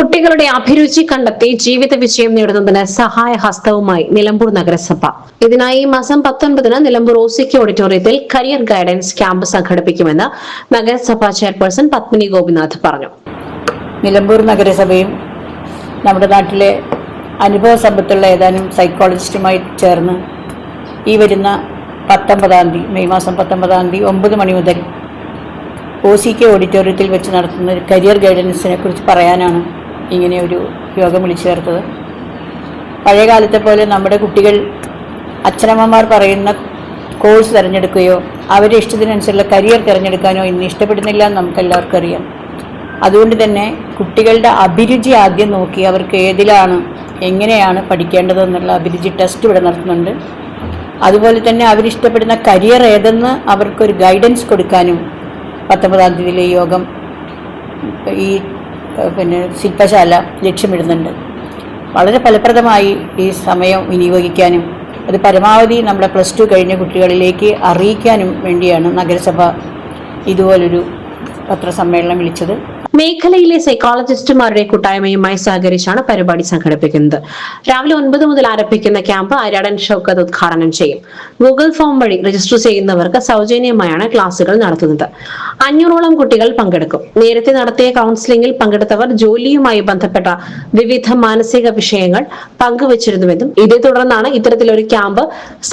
കുട്ടികളുടെ അഭിരുചി കണ്ടെത്തി ജീവിത വിജയം നേടുന്നതിന് സഹായ ഹസ്തവുമായി നിലമ്പൂർ നഗരസഭ. ഇതിനായി ഈ മാസം 19-ന് നിലമ്പൂർ OCK ഓഡിറ്റോറിയത്തിൽ കരിയർ ഗൈഡൻസ് ക്യാമ്പ് സംഘടിപ്പിക്കുമെന്ന് നഗരസഭാ ചെയർപേഴ്സൺ പത്മിനി ഗോപിനാഥ് പറഞ്ഞു. നിലമ്പൂർ നഗരസഭയും നമ്മുടെ നാട്ടിലെ അനുഭവ സമ്പത്തുള്ള ഏതാനും സൈക്കോളജിസ്റ്റുമായി ചേർന്ന് ഈ വരുന്ന 19-ാം തീയതി മെയ് മാസം 19-ാം തീയതി 9 മണി മുതൽ OCK ഓഡിറ്റോറിയത്തിൽ വെച്ച് നടത്തുന്ന കരിയർ ഗൈഡൻസിനെ കുറിച്ച് പറയാനാണ് ഇങ്ങനെ ഒരു യോഗം വിളിച്ചു ചേർത്തത്. പഴയ കാലത്തെ പോലെ നമ്മുടെ കുട്ടികൾ അച്ഛനമ്മമാർ പറയുന്ന കോഴ്സ് തിരഞ്ഞെടുക്കുകയോ അവരുടെ ഇഷ്ടത്തിനനുസരിച്ചുള്ള കരിയർ തിരഞ്ഞെടുക്കാനോ ഇന്ന് ഇഷ്ടപ്പെടുന്നില്ല എന്ന് നമുക്കെല്ലാവർക്കും അറിയാം. അതുകൊണ്ട് തന്നെ കുട്ടികളുടെ അഭിരുചി ആദ്യം നോക്കി അവർക്ക് ഏതിലാണ് എങ്ങനെയാണ് പഠിക്കേണ്ടതെന്നുള്ള അഭിരുചി ടെസ്റ്റ് ഇവിടെ നടത്തുന്നുണ്ട്. അതുപോലെ തന്നെ അവരിഷ്ടപ്പെടുന്ന കരിയർ ഏതെന്ന് അവർക്കൊരു ഗൈഡൻസ് കൊടുക്കാനും 19-ാം തീയതിയിലെ യോഗം ഈ ശില്പശാല ലക്ഷ്യമിടുന്നുണ്ട്. വളരെ ഫലപ്രദമായി ഈ സമയം വിനിയോഗിക്കാനും അത് പരമാവധി നമ്മുടെ +2 കഴിഞ്ഞ കുട്ടികളിലേക്ക് അറിയിക്കാനും വേണ്ടിയാണ് നഗരസഭ ഇതുപോലൊരു പത്രസമ്മേളനം വിളിച്ചത്. മേഖലയിലെ സൈക്കോളജിസ്റ്റുമാരുടെ കൂട്ടായ്മയുമായി സഹകരിച്ചാണ് പരിപാടി സംഘടിപ്പിക്കുന്നത്. രാവിലെ 9 മുതൽ ആരംഭിക്കുന്ന ക്യാമ്പ് ആര്യാടൻ ഷൗക്കത്ത് ഉദ്ഘാടനം ചെയ്യും. ഗൂഗിൾ ഫോം വഴി രജിസ്റ്റർ ചെയ്യുന്നവർക്ക് സൗജന്യമായാണ് ക്ലാസുകൾ നടത്തുന്നത്. 500ഓളം കുട്ടികൾ പങ്കെടുക്കും. നേരത്തെ നടത്തിയ കൗൺസിലിംഗിൽ പങ്കെടുത്തവർ ജോലിയുമായി ബന്ധപ്പെട്ട വിവിധ മാനസിക വിഷയങ്ങൾ പങ്കുവച്ചിരുന്നുവെന്നും ഇതേ തുടർന്നാണ് ഇത്തരത്തിലൊരു ക്യാമ്പ്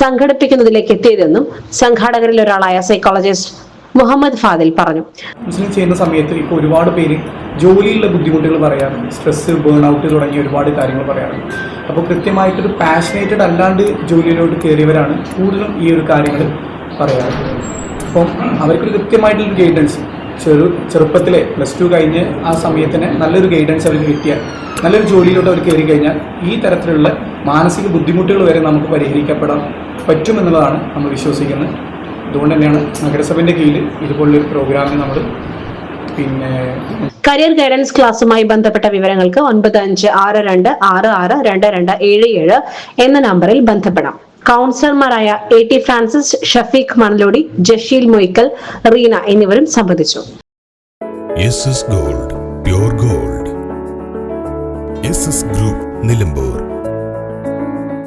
സംഘടിപ്പിക്കുന്നതിലേക്ക് എത്തിയതെന്നും സംഘാടകരിൽ ഒരാളായ സൈക്കോളജിസ്റ്റ് മുഹമ്മദ് ഫാദിൽ പറഞ്ഞു. കൗൺസിലിംഗ് ചെയ്യുന്ന സമയത്ത് ഇപ്പോൾ ഒരുപാട് പേര് ജോലിയിലുള്ള ബുദ്ധിമുട്ടുകൾ പറയാറുണ്ട്, സ്ട്രെസ്, ബേൺ ഔട്ട് തുടങ്ങിയ ഒരുപാട് കാര്യങ്ങൾ പറയാറുണ്ട്. അപ്പോൾ കൃത്യമായിട്ടൊരു പാഷനേറ്റഡ് അല്ലാണ്ട് ജോലിയിലോട്ട് കയറിയവരാണ് കൂടുതലും ഈ ഒരു കാര്യങ്ങൾ പറയാറുള്ളത്. അപ്പം അവർക്കൊരു കൃത്യമായിട്ടുള്ളൊരു ഗൈഡൻസ് ചെറുപ്പത്തിലെ +2 കഴിഞ്ഞ് ആ സമയത്തിന് നല്ലൊരു ഗൈഡൻസ് അവർക്ക് കിട്ടിയാൽ നല്ലൊരു ജോലിയിലോട്ട് അവർ കയറി കഴിഞ്ഞാൽ ഈ തരത്തിലുള്ള മാനസിക ബുദ്ധിമുട്ടുകൾ വരെ നമുക്ക് പരിഹരിക്കപ്പെടാൻ പറ്റുമെന്നുള്ളതാണ് നമ്മൾ വിശ്വസിക്കുന്നത്. അതുകൊണ്ട് തന്നെയാണ് നഗരസഭയുടെ കീഴിൽ ഇതുപോലൊരു പ്രോഗ്രാമിന് നമ്മൾ കരിയർ ഗൈഡൻസ് ക്ലാസുമായി ബന്ധപ്പെട്ട വിവരങ്ങൾക്ക് 9562662277 എന്ന നമ്പറിൽ ബന്ധപ്പെടാം. കൗൺസിലർമാരായ AT ഫ്രാൻസിസ്, ഷഫീഖ് മണലോടി, ജഷീൽ മൊയ്ക്കൽ, റീന എന്നിവരും സംബന്ധിച്ചു. SS Gold, Pure Gold. SS Group, Nilambur.